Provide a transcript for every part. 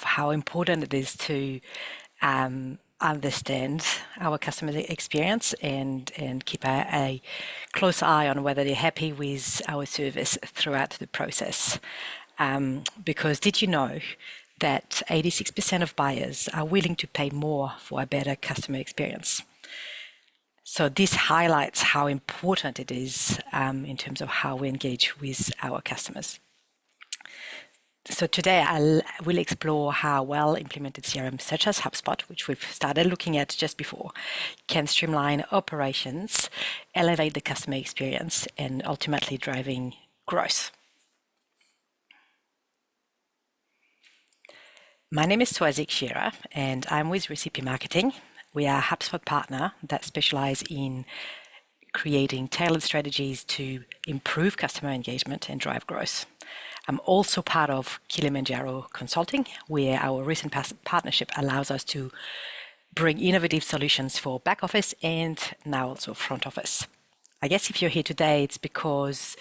how important it is to understand our customer experience and keep a close eye on whether they're happy with our service throughout the process. Because did you know that 86% of buyers are willing to pay more for a better customer experience? So this highlights how important it is in terms of how we engage with our customers. So today I will explore how well-implemented CRM such as HubSpot, which we've started looking at just before, can streamline operations, elevate the customer experience, and ultimately driving growth. My name is Soazik Shearer, and I'm with Recipe Marketing. We are a HubSpot partner that specialize in creating tailored strategies to improve customer engagement and drive growth. I'm also part of Kilimanjaro Consulting, where our recent partnership allows us to bring innovative solutions for back office and now also front office. I guess if you're here today, it's because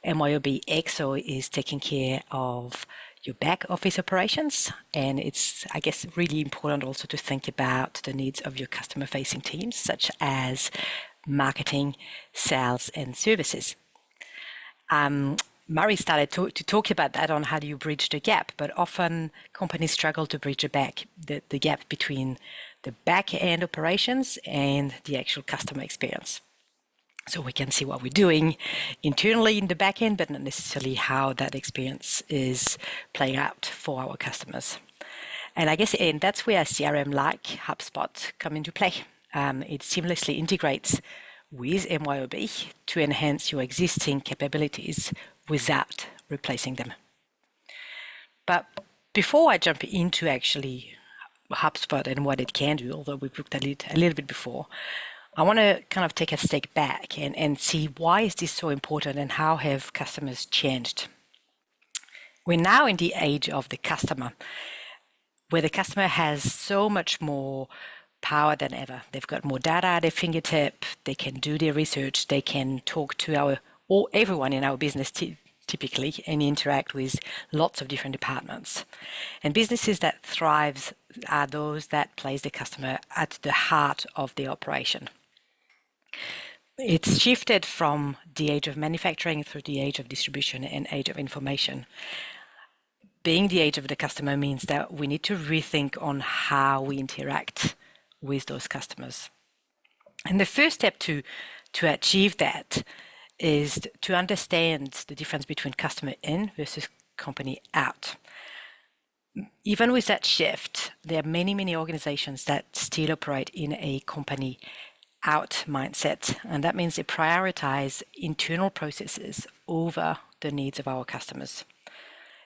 MYOB EXO is taking care of your back office operations, and it's, I guess, really important also to think about the needs of your customer-facing teams, such as marketing, sales, and services. Murray started to talk about that on how do you bridge the gap, but often companies struggle to bridge the gap between the back-end operations and the actual customer experience. So we can see what we're doing internally in the back end, but not necessarily how that experience is playing out for our customers. And I guess that's where a CRM like HubSpot come into play. It seamlessly integrates with MYOB to enhance your existing capabilities without replacing them. But before I jump into actually HubSpot and what it can do, although we've looked at it a little bit before, I want to kind of take a step back and see why is this so important and how have customers changed. We're now in the age of the customer, where the customer has so much more power than ever. They've got more data at their fingertip, they can do their research, they can talk to everyone in our business typically and interact with lots of different departments. And businesses that thrive are those that place the customer at the heart of the operation. It's shifted from the age of manufacturing through the age of distribution and age of information. Being the age of the customer means that we need to rethink on how we interact with those customers. And the first step to achieve that is to understand the difference between customer in versus company out. Even with that shift, there are many organizations that still operate in a company out mindset, and that means they prioritize internal processes over the needs of our customers.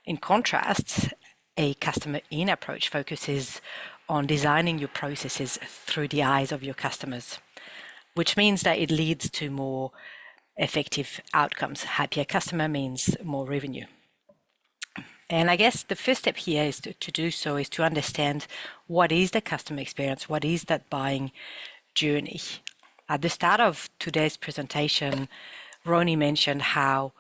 In contrast, a customer in approach focuses on designing your processes through the eyes of your customers, which means that it leads to more effective outcomes. Happier customer means more revenue. And I guess the first step here is to do so is to understand what is the customer experience, what is that buying journey. At the start of today's presentation, Ronnie mentioned how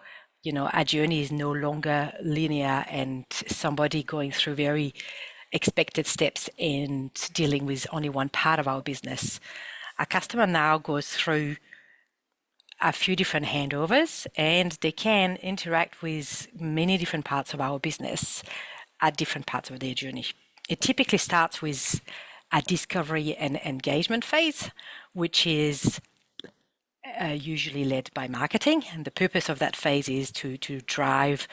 our journey is no longer linear and somebody going through very expected steps and dealing with only one part of our business. A customer now goes through a few different handovers and they can interact with many different parts of our business at different parts of their journey. It typically starts with a discovery and engagement phase, which is usually led by marketing. And the purpose of that phase is to drive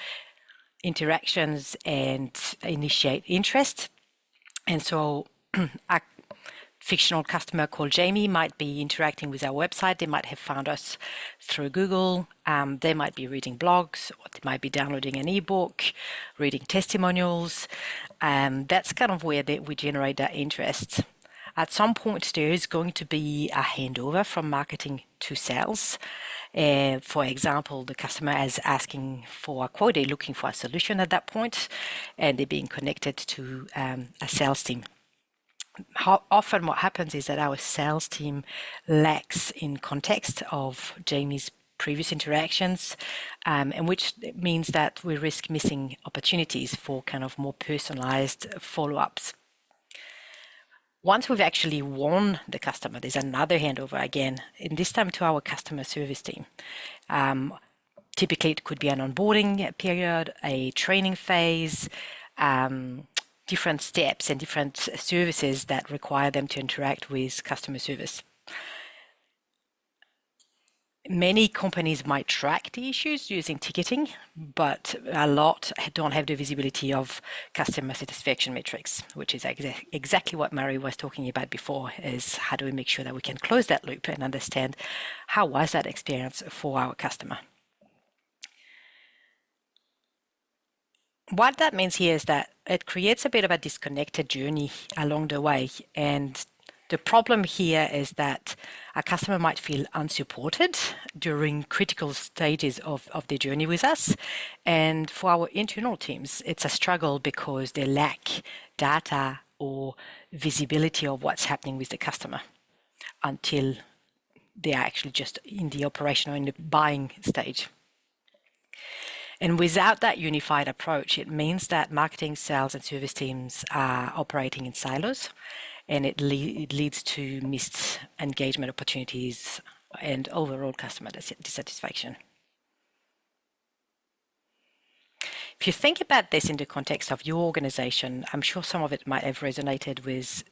interactions and initiate interest. And so a fictional customer called Jamie might be interacting with our website. They might have found us through Google. They might be reading blogs, or they might be downloading an ebook, reading testimonials. That's kind of where we generate that interest. At some point, there is going to be a handover from marketing to sales. For example, the customer is asking for a quote, they're looking for a solution at that point, and they're being connected to a sales team. How often what happens is that our sales team lacks in context of Jamie's previous interactions, and which means that we risk missing opportunities for kind of more personalized follow-ups. Once we've actually won the customer, there's another handover again, and this time to our customer service team. Typically, it could be an onboarding period, a training phase, different steps and different services that require them to interact with customer service. Many companies might track the issues using ticketing, but a lot don't have the visibility of customer satisfaction metrics, which is exactly what Mary was talking about before, is how do we make sure that we can close that loop and understand how was that experience for our customer. What that means here is that it creates a bit of a disconnected journey along the way, and the problem here is that a customer might feel unsupported during critical stages of their journey with us. And for our internal teams, it's a struggle because they lack data or visibility of what's happening with the customer until they are actually just in the operation or in the buying stage. And without that unified approach, it means that marketing, sales, and service teams are operating in silos, and it leads to missed engagement opportunities and overall customer dissatisfaction. If you think about this in the context of your organization, I'm sure some of it might have resonated with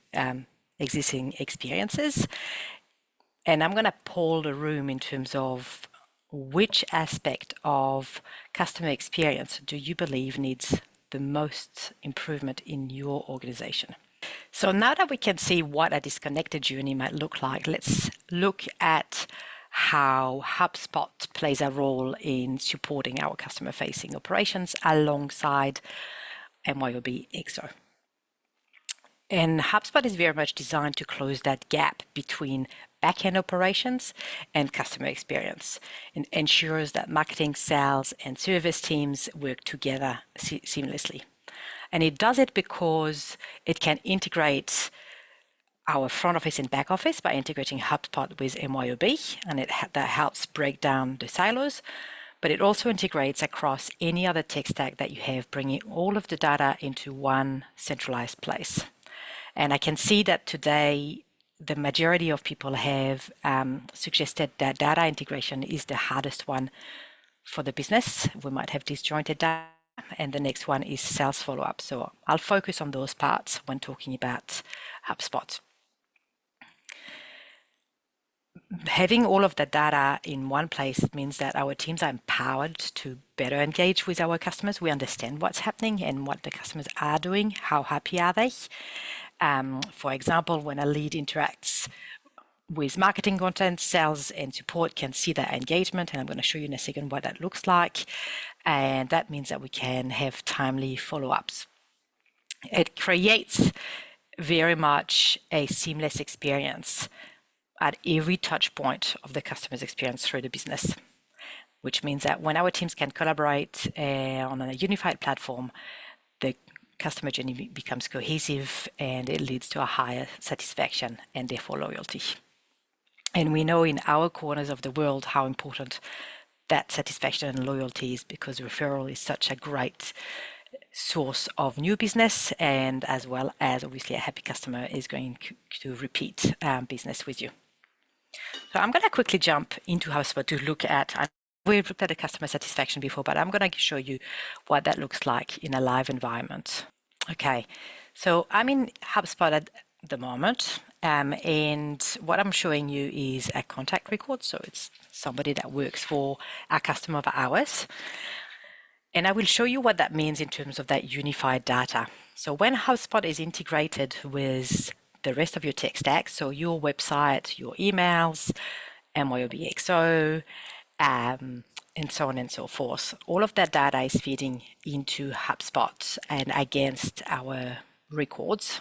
existing experiences. And I'm going to poll the room in terms of which aspect of customer experience do you believe needs the most improvement in your organization? So now that we can see what a disconnected journey might look like, let's look at how HubSpot plays a role in supporting our customer-facing operations alongside MYOB XO. And HubSpot is very much designed to close that gap between back-end operations and customer experience, and ensures that marketing, sales, and service teams work together seamlessly. And it does it because it can integrate our front office and back office by integrating HubSpot with MYOB, and that helps break down the silos. But it also integrates across any other tech stack that you have, bringing all of the data into one centralized place. And I can see that today, the majority of people have suggested that data integration is the hardest one for the business. We might have disjointed data, and the next one is sales follow-up. So I'll focus on those parts when talking about HubSpot. Having all of the data in one place means that our teams are empowered to better engage with our customers. We understand what's happening and what the customers are doing, how happy are they. For example, when a lead interacts with marketing content, sales and support can see that engagement, and I'm going to show you in a second what that looks like. And that means that we can have timely follow-ups. It creates very much a seamless experience at every touch point of the customer's experience through the business, which means that when our teams can collaborate on a unified platform, the customer journey becomes cohesive and it leads to a higher satisfaction and therefore loyalty. And we know in our corners of the world how important that satisfaction and loyalty is, because referral is such a great source of new business, and as well as obviously a happy customer is going to repeat business with you. So I'm going to quickly jump into HubSpot to look at, we've looked at the customer satisfaction before, but I'm going to show you what that looks like in a live environment. Okay, so I'm in HubSpot at the moment, and what I'm showing you is a contact record. So it's somebody that works for a customer of ours. And I will show you what that means in terms of that unified data. So when HubSpot is integrated with the rest of your tech stack, so your website, your emails, MYOB XO, and so on and so forth, all of that data is feeding into HubSpot and against our records,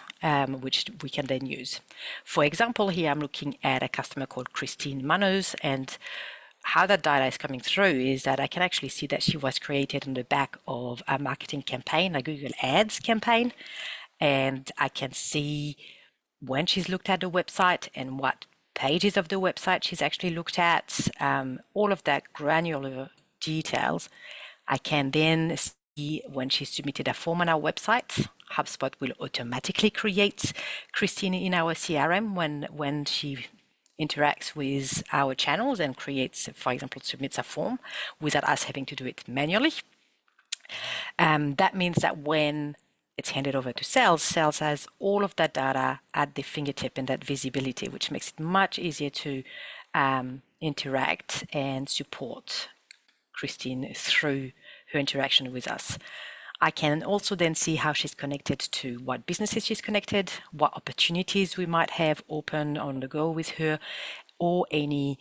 which we can then use. For example, here I'm looking at a customer called Christine Manos, and how that data is coming through is that I can actually see that she was created on the back of a marketing campaign, a Google Ads campaign, and I can see when she's looked at the website and what pages of the website she's actually looked at, all of that granular details. I can then see when she submitted a form on our website. HubSpot will automatically create Christine in our CRM when she interacts with our channels and creates, for example, submits a form without us having to do it manually. That means that when it's handed over to sales has all of that data at the fingertip and that visibility, which makes it much easier to interact and support Christine through her interaction with us. I can also then see how she's connected to what businesses she's connected, what opportunities we might have open on the go with her, or any,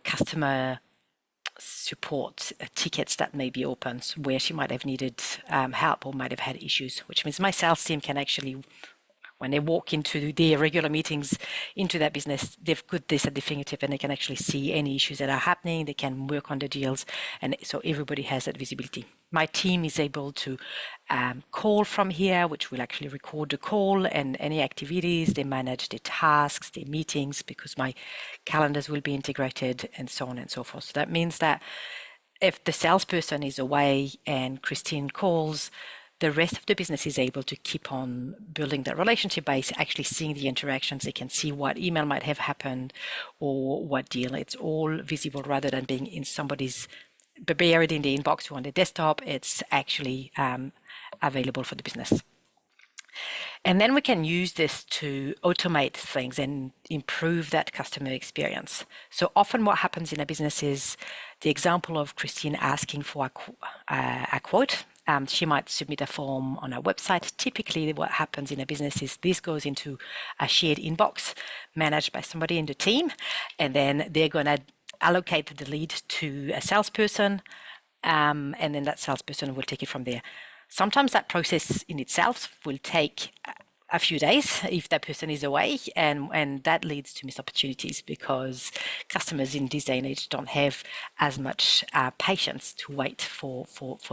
customer support tickets that may be open where she might have needed help or might have had issues, which means my sales team can actually, when they walk into their regular meetings into that business, they've got this at the fingertip and they can actually see any issues that are happening. They can work on the deals. And so everybody has that visibility. My team is able to call from here, which will actually record the call and any activities. They manage their tasks, their meetings, because my calendars will be integrated and so on and so forth. So that means that if the salesperson is away and Christine calls, the rest of the business is able to keep on building that relationship by actually seeing the interactions. They can see what email might have happened or what deal. It's all visible rather than being in somebody's buried in the inbox or on the desktop. It's actually available for the business. And then we can use this to automate things and improve that customer experience. So often what happens in a business is the example of Christine asking for a quote. She might submit a form on our website. Typically, what happens in a business is this goes into a shared inbox managed by somebody in the team, and then they're going to allocate the lead to a salesperson, and then that salesperson will take it from there. Sometimes that process in itself will take a few days if that person is away, and that leads to missed opportunities because customers in this day and age don't have as much patience to wait for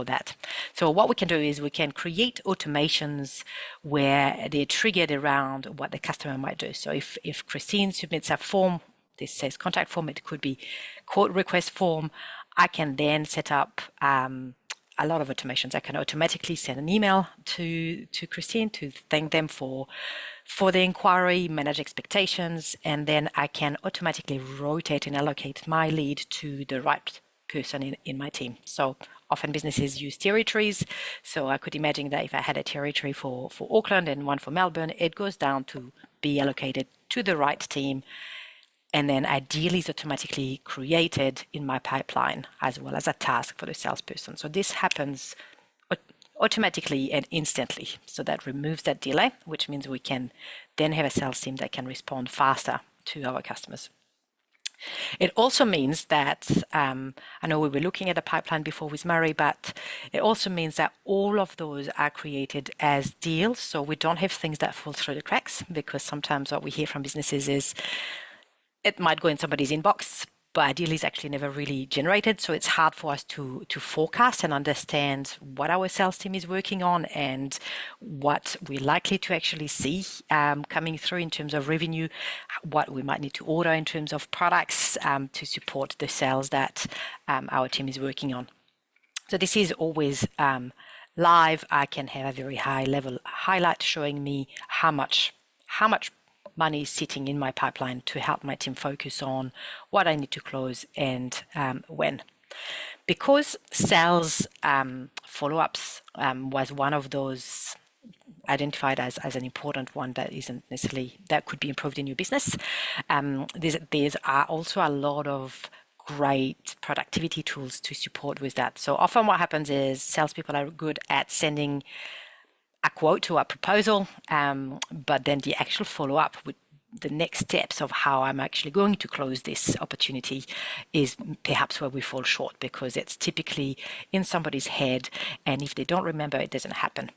that. So what we can do is we can create automations where they're triggered around what the customer might do. So if Christine submits a form, this says contact form, it could be quote request form, I can then set up a lot of automations. I can automatically send an email to Christine to thank them for the inquiry, manage expectations, and then I can automatically rotate and allocate my lead to the right person in my team. So often businesses use territories. So I could imagine that if I had a territory for Auckland and one for Melbourne, it goes down to be allocated to the right team. And then ideally is automatically created in my pipeline as well as a task for the salesperson. So this happens automatically and instantly. So that removes that delay, which means we can then have a sales team that can respond faster to our customers. It also means that, I know we were looking at a pipeline before with Murray, but it also means that all of those are created as deals. So we don't have things that fall through the cracks, because sometimes what we hear from businesses is, it might go in somebody's inbox, but ideally is actually never really generated. So it's hard for us to forecast and understand what our sales team is working on and what we're likely to actually see coming through in terms of revenue, what we might need to order in terms of products to support the sales that our team is working on. So this is always live. I can have a very high level highlight showing me how much money is sitting in my pipeline to help my team focus on what I need to close and when. Because sales follow-ups was one of those identified as an important one that isn't necessarily, that could be improved in your business. There's are also a lot of great productivity tools to support with that. So often what happens is salespeople are good at sending a quote or a proposal, but then the actual follow-up with the next steps of how I'm actually going to close this opportunity is perhaps where we fall short, because it's typically in somebody's head, and if they don't remember, it doesn't happen.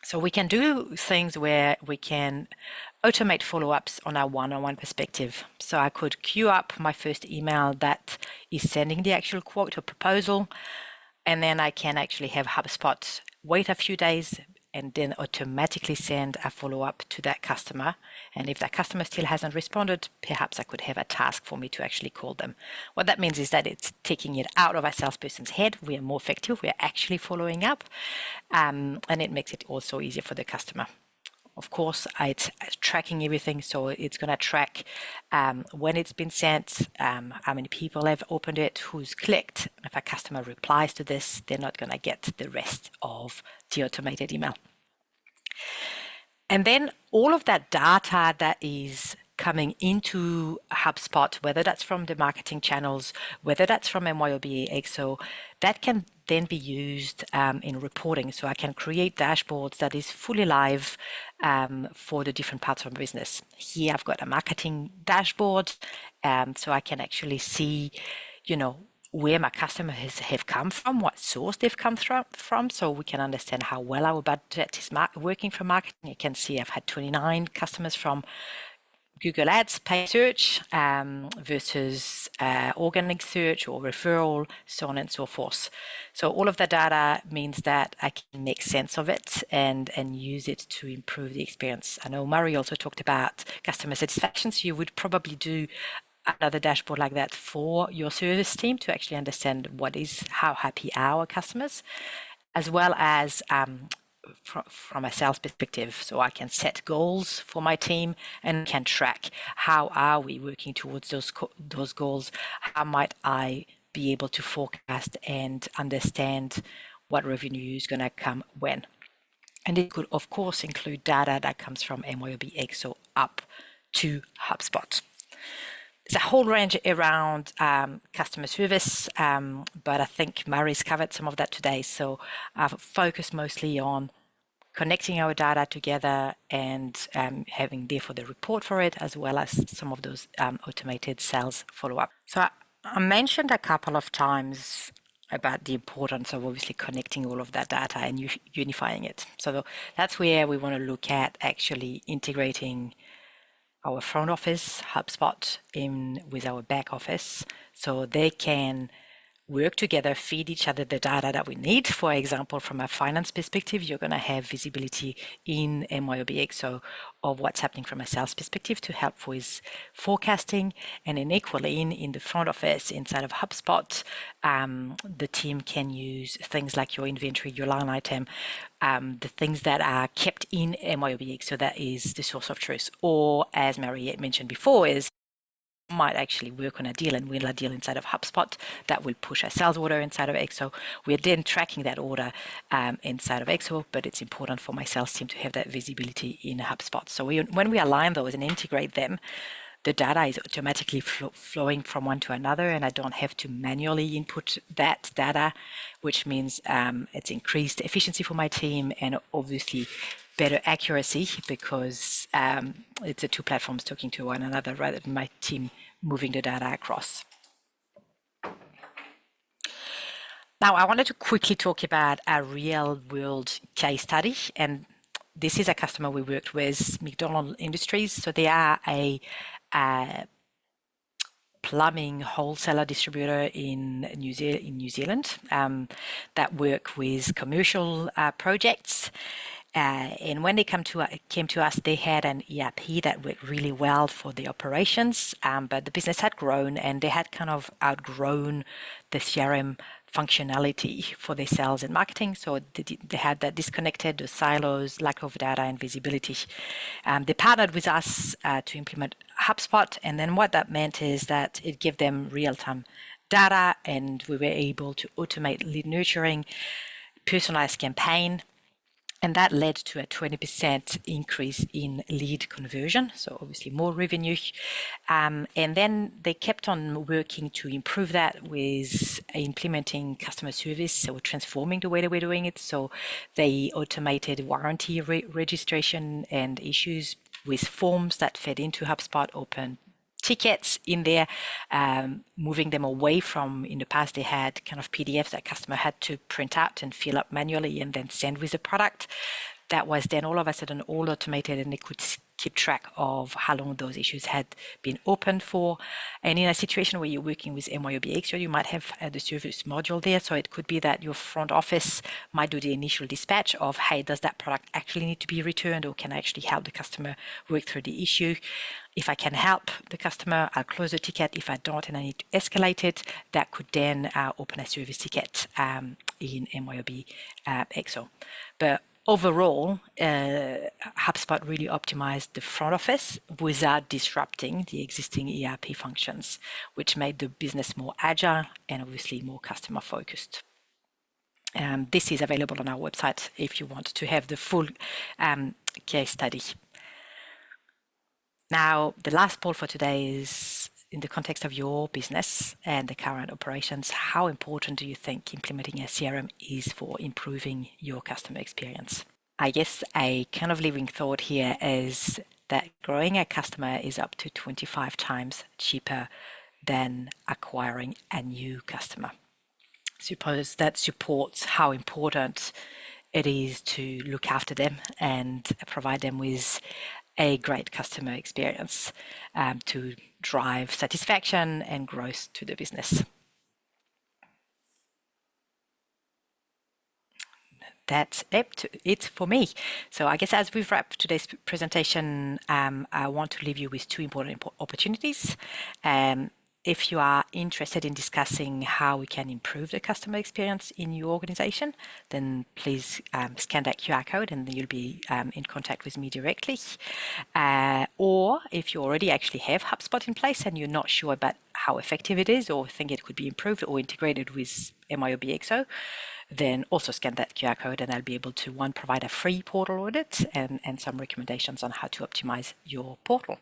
So we can do things where we can automate follow-ups on our one-on-one perspective. So I could queue up my first email that is sending the actual quote or proposal, and then I can actually have HubSpot wait a few days, and then automatically send a follow-up to that customer. And if that customer still hasn't responded, perhaps I could have a task for me to actually call them. What that means is that it's taking it out of a salesperson's head. We are more effective. We are actually following up, and it makes it also easier for the customer. Of course, it's tracking everything, so it's going to track when it's been sent, how many people have opened it, who's clicked. If a customer replies to this, they're not going to get the rest of the automated email. And then all of that data that is coming into HubSpot, whether that's from the marketing channels, whether that's from MYOB, EXO, that can then be used in reporting. So I can create dashboards that is fully live for the different parts of the business. Here I've got a marketing dashboard, so I can actually see, where my customers have come from, what source they've come from, so we can understand how well our budget is working for marketing. You can see I've had 29 customers from Google Ads, paid search versus organic search or referral, so on and so forth. So all of the data means that I can make sense of it and use it to improve the experience. I know Murray also talked about customer satisfaction, so you would probably do another dashboard like that for your service team to actually understand how happy our customers, as well as from a sales perspective. So I can set goals for my team and can track how are we working towards those goals. How might I be able to forecast and understand what revenue is going to come when. And it could, of course, include data that comes from MYOB EXO up to HubSpot. There's a whole range around customer service, but I think Murray's covered some of that today. So I've focused mostly on connecting our data together and having therefore the report for it, as well as some of those automated sales follow-up. So I mentioned a couple of times about the importance of obviously connecting all of that data and unifying it. So that's where we want to look at actually integrating our front office, HubSpot, in with our back office, so they can work together, feed each other the data that we need. For example, from a finance perspective, you're going to have visibility in MYOB EXO of what's happening from a sales perspective to help with forecasting. And then equally in the front office inside of HubSpot, the team can use things like your inventory, your line item, the things that are kept in MYOB EXO, that is the source of truth. Or as Marie mentioned before, is might actually work on a deal and win a deal inside of HubSpot that will push a sales order inside of EXO. We're then tracking that order inside of EXO, but it's important for my sales team to have that visibility in HubSpot. So when we align those and integrate them, the data is automatically flowing from one to another, and I don't have to manually input that data, which means it's increased efficiency for my team and obviously better accuracy, because it's the two platforms talking to one another rather than my team moving the data across. Now, I wanted to quickly talk about a real world case study, and this is a customer we worked with, McDonald Industries. So they are a plumbing wholesaler distributor in New Zealand that work with commercial projects. And when they came to us, they had an ERP that worked really well for the operations, but the business had grown and they had kind of outgrown the CRM functionality for their sales and marketing. So they had that disconnected, the silos, lack of data and visibility. They partnered with us to implement HubSpot. And then what that meant is that it gave them real-time data, and we were able to automate lead nurturing, personalized campaign. And that led to a 20% increase in lead conversion, so obviously more revenue. And then they kept on working to improve that with implementing customer service, so transforming the way that we're doing it. So they automated warranty registration and issues with forms that fed into HubSpot, open tickets in there, moving them away from, in the past they had kind of PDFs that customer had to print out and fill up manually and then send with the product. That was then all of a sudden all automated, and they could keep track of how long those issues had been open for. And in a situation where you're working with MYOB Extra, you might have the service module there. So it could be that your front office might do the initial dispatch of, hey, does that product actually need to be returned, or can I actually help the customer work through the issue? If I can help the customer, I'll close the ticket. If I don't and I need to escalate it, that could then open a service ticket in MYOB EXO. But overall, HubSpot really optimized the front office without disrupting the existing ERP functions, which made the business more agile and obviously more customer focused. This is available on our website if you want to have the full case study. Now, the last poll for today is, in the context of your business and the current operations, how important do you think implementing a CRM is for improving your customer experience? I guess a kind of living thought here is that growing a customer is up to 25 times cheaper than acquiring a new customer. Suppose that supports how important it is to look after them and provide them with a great customer experience to drive satisfaction and growth to the business. That's it for me. So I guess as we've wrapped today's presentation, I want to leave you with two important opportunities. If you are interested in discussing how we can improve the customer experience in your organization, then please scan that QR code and you'll be in contact with me directly. Or if you already actually have HubSpot in place and you're not sure about how effective it is, or think it could be improved or integrated with MYOB EXO, then also scan that QR code and I'll be able to, one, provide a free portal audit and some recommendations on how to optimize your portal.